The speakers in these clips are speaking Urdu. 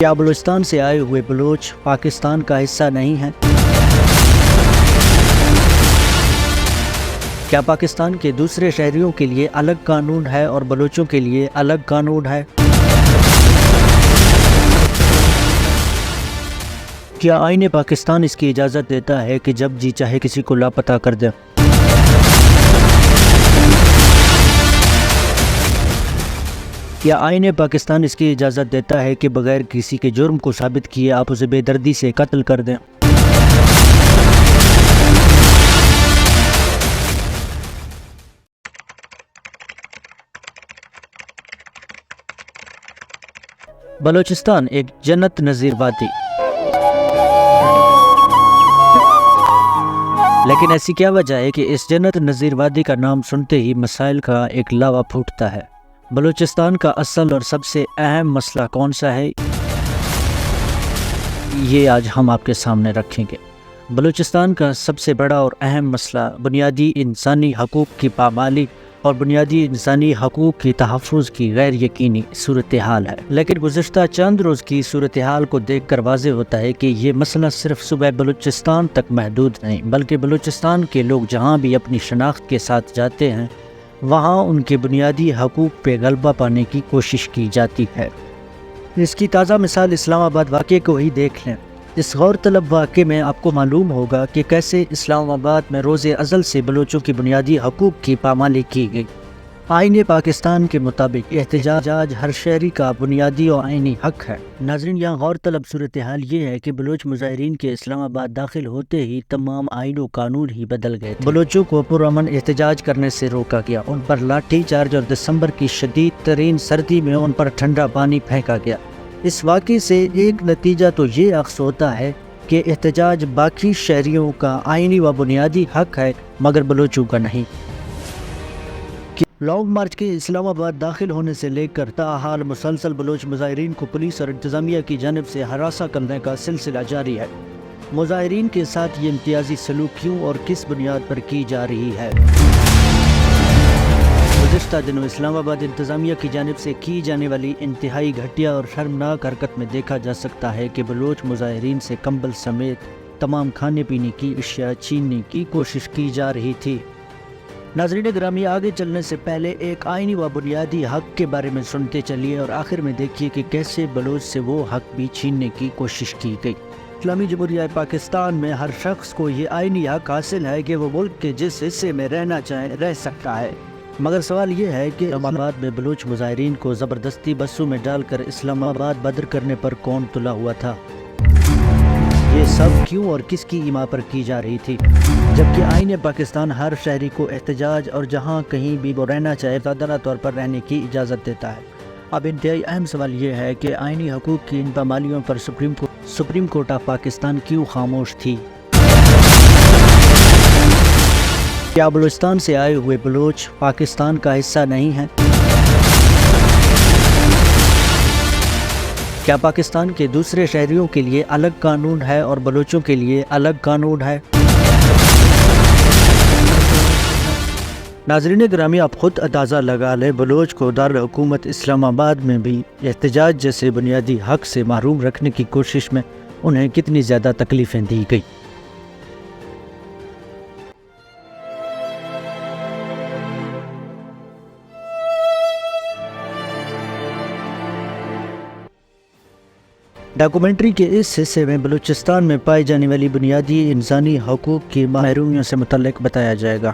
کیا بلوچستان سے آئے ہوئے بلوچ پاکستان کا حصہ نہیں ہیں؟ کیا پاکستان کے دوسرے شہریوں کے لیے الگ قانون ہے اور بلوچوں کے لیے الگ قانون ہے؟ کیا آئین پاکستان اس کی اجازت دیتا ہے کہ جب جی چاہے کسی کو لاپتہ کر دیں؟ کیا آئین پاکستان اس کی اجازت دیتا ہے کہ بغیر کسی کے جرم کو ثابت کیے آپ اسے بے دردی سے قتل کر دیں؟ بلوچستان ایک جنت نظیر وادی، لیکن ایسی کیا وجہ ہے کہ اس جنت نظیر وادی کا نام سنتے ہی مسائل کا ایک لاوا پھوٹتا ہے؟ بلوچستان کا اصل اور سب سے اہم مسئلہ کون سا ہے؟ یہ آج ہم آپ کے سامنے رکھیں گے۔ بلوچستان کا سب سے بڑا اور اہم مسئلہ بنیادی انسانی حقوق کی پامالی اور بنیادی انسانی حقوق کی تحفظ کی غیر یقینی صورتحال ہے۔ لیکن گزشتہ چند روز کی صورتحال کو دیکھ کر واضح ہوتا ہے کہ یہ مسئلہ صرف صوبہ بلوچستان تک محدود نہیں، بلکہ بلوچستان کے لوگ جہاں بھی اپنی شناخت کے ساتھ جاتے ہیں وہاں ان کے بنیادی حقوق پہ غلبہ پانے کی کوشش کی جاتی ہے۔ اس کی تازہ مثال اسلام آباد واقعے کو ہی دیکھ لیں۔ اس غور طلب واقعے میں آپ کو معلوم ہوگا کہ کیسے اسلام آباد میں روز ازل سے بلوچوں کی بنیادی حقوق کی پامالی کی گئی۔ آئین پاکستان کے مطابق احتجاج ہر شہری کا بنیادی اور آئینی حق ہے۔ ناظرین، یہاں غور طلب صورتحال یہ ہے کہ بلوچ مظاہرین کے اسلام آباد داخل ہوتے ہی تمام آئین و قانون ہی بدل گئے تھے۔ بلوچوں کو پرامن احتجاج کرنے سے روکا گیا، ان پر لاٹھی چارج اور دسمبر کی شدید ترین سردی میں ان پر ٹھنڈا پانی پھینکا گیا۔ اس واقعے سے ایک نتیجہ تو یہ اخذ ہوتا ہے کہ احتجاج باقی شہریوں کا آئینی و بنیادی حق ہے مگر بلوچوں کا نہیں۔ لانگ مارچ کے اسلام آباد داخل ہونے سے لے کر تاحال مسلسل بلوچ مظاہرین کو پولیس اور انتظامیہ کی جانب سے ہراساں کرنے کا سلسلہ جاری ہے۔ مظاہرین کے ساتھ یہ امتیازی سلوک کیوں اور کس بنیاد پر کی جا رہی ہے؟ گزشتہ دنوں اسلام آباد انتظامیہ کی جانب سے کی جانے والی انتہائی گھٹیا اور شرمناک حرکت میں دیکھا جا سکتا ہے کہ بلوچ مظاہرین سے کمبل سمیت تمام کھانے پینے کی اشیاء چھیننے کی کوشش کی جا رہی تھی۔ ناظرین گرامی، آگے چلنے سے پہلے ایک آئینی و بنیادی حق کے بارے میں سنتے چلیے اور آخر میں دیکھیے کہ کیسے بلوچ سے وہ حق بھی چھیننے کی کوشش کی گئی۔ اسلامی جمہوریہ پاکستان میں ہر شخص کو یہ آئینی حق حاصل ہے کہ وہ ملک کے جس حصے میں رہنا چاہے رہ سکتا ہے، مگر سوال یہ ہے کہ اسلام آباد میں بلوچ مظاہرین کو زبردستی بسوں میں ڈال کر اسلام آباد بدر کرنے پر کون تلا ہوا تھا؟ یہ سب کیوں اور کس کی ایما پر کی جا رہی تھی؟ جبکہ آئین پاکستان ہر شہری کو احتجاج اور جہاں کہیں بھی وہ رہنا چاہے آزادانہ طور پر رہنے کی اجازت دیتا ہے۔ اب انتہائی اہم سوال یہ ہے کہ آئینی حقوق کی ان پامالیوں پر سپریم کورٹ آف پاکستان کیوں خاموش تھی؟ کیا بلوچستان سے آئے ہوئے بلوچ پاکستان کا حصہ نہیں ہیں؟ کیا پاکستان کے دوسرے شہریوں کے لیے الگ قانون ہے اور بلوچوں کے لیے الگ قانون ہے؟ ناظرین گرامی، آپ خود اندازہ لگا لیں، بلوچ کو دارالحکومت اسلام آباد میں بھی احتجاج جیسے بنیادی حق سے محروم رکھنے کی کوشش میں انہیں کتنی زیادہ تکلیفیں دی گئی۔ ڈاکومنٹری کے اس حصے میں بلوچستان میں پائی جانے والی بنیادی انسانی حقوق کی محرومیوں سے متعلق بتایا جائے گا۔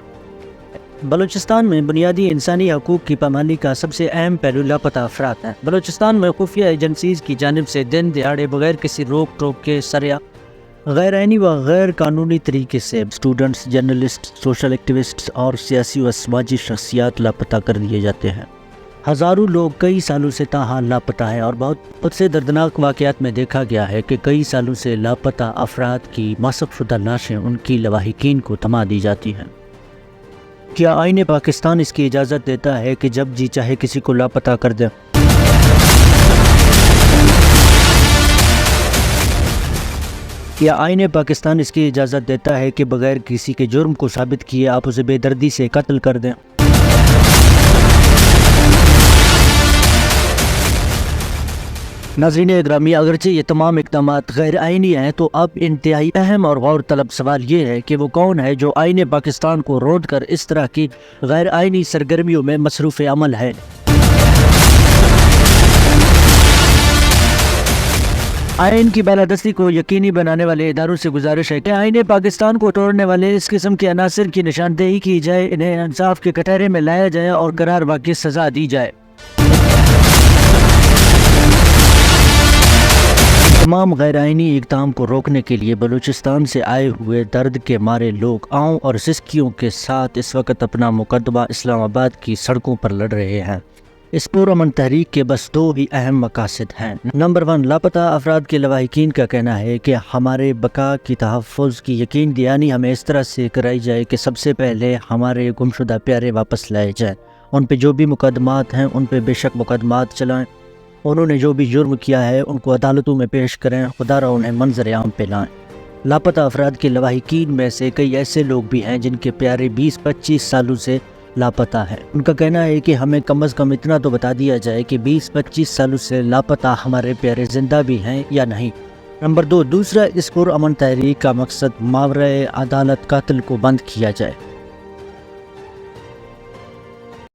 بلوچستان میں بنیادی انسانی حقوق کی پامالی کا سب سے اہم پہلو لاپتہ افراد ہیں۔ بلوچستان میں خفیہ ایجنسیز کی جانب سے دن دہاڑے بغیر کسی روک ٹوک کے سریا غیر آئینی و غیر قانونی طریقے سے اسٹوڈنٹس، جرنلسٹ، سوشل ایکٹیوسٹس اور سیاسی و سماجی شخصیات لاپتہ کر دیے جاتے ہیں۔ ہزاروں لوگ کئی سالوں سے تاحال لاپتہ ہیں اور بہت سے دردناک واقعات میں دیکھا گیا ہے کہ کئی سالوں سے لاپتہ افراد کی مسخ شدہ لاشیں ان کی لواحقین کو تھما دی جاتی ہیں۔ کیا آئین پاکستان اس کی اجازت دیتا ہے کہ جب جی چاہے کسی کو لاپتہ کر دیں؟ کیا آئین پاکستان اس کی اجازت دیتا ہے کہ بغیر کسی کے جرم کو ثابت کیے آپ اسے بے دردی سے قتل کر دیں؟ ناظرین اکرامی، اگرچہ یہ تمام اقدامات غیر آئینی ہیں تو اب انتہائی اہم اور غور طلب سوال یہ ہے کہ وہ کون ہے جو آئین پاکستان کو روڑ کر اس طرح کی غیر آئینی سرگرمیوں میں مصروف عمل ہے۔ آئین کی بالادستی کو یقینی بنانے والے اداروں سے گزارش ہے کہ آئین پاکستان کو توڑنے والے اس قسم کے عناصر کی نشاندہی کی جائے، انہیں انصاف کے کٹہرے میں لایا جائے اور قرار واقعی سزا دی جائے۔ تمام غیر آئینی اقدام کو روکنے کے لیے بلوچستان سے آئے ہوئے درد کے مارے لوگ آؤں اور سسکیوں کے ساتھ اس وقت اپنا مقدمہ اسلام آباد کی سڑکوں پر لڑ رہے ہیں۔ اس پرامن تحریک کے بس دو ہی اہم مقاصد ہیں۔ نمبر 1، لاپتہ افراد کے لواحقین کا کہنا ہے کہ ہمارے بقا کی تحفظ کی یقین دہانی ہمیں اس طرح سے کرائی جائے کہ سب سے پہلے ہمارے گمشدہ پیارے واپس لائے جائیں، ان پہ جو بھی مقدمات ہیں ان پہ بے شک مقدمات چلائیں، انہوں نے جو بھی جرم کیا ہے ان کو عدالتوں میں پیش کریں، خدا را انہیں منظر عام پہ لائیں۔ لاپتہ افراد کے لواحقین میں سے کئی ایسے لوگ بھی ہیں جن کے پیارے 20-25 سالوں سے لاپتہ ہیں۔ ان کا کہنا ہے کہ ہمیں کم از کم اتنا تو بتا دیا جائے کہ 20-25 سالوں سے لاپتہ ہمارے پیارے زندہ بھی ہیں یا نہیں۔ نمبر 2، دوسرا اس پرامن تحریک کا مقصد ماورائے عدالت قاتل کو بند کیا جائے۔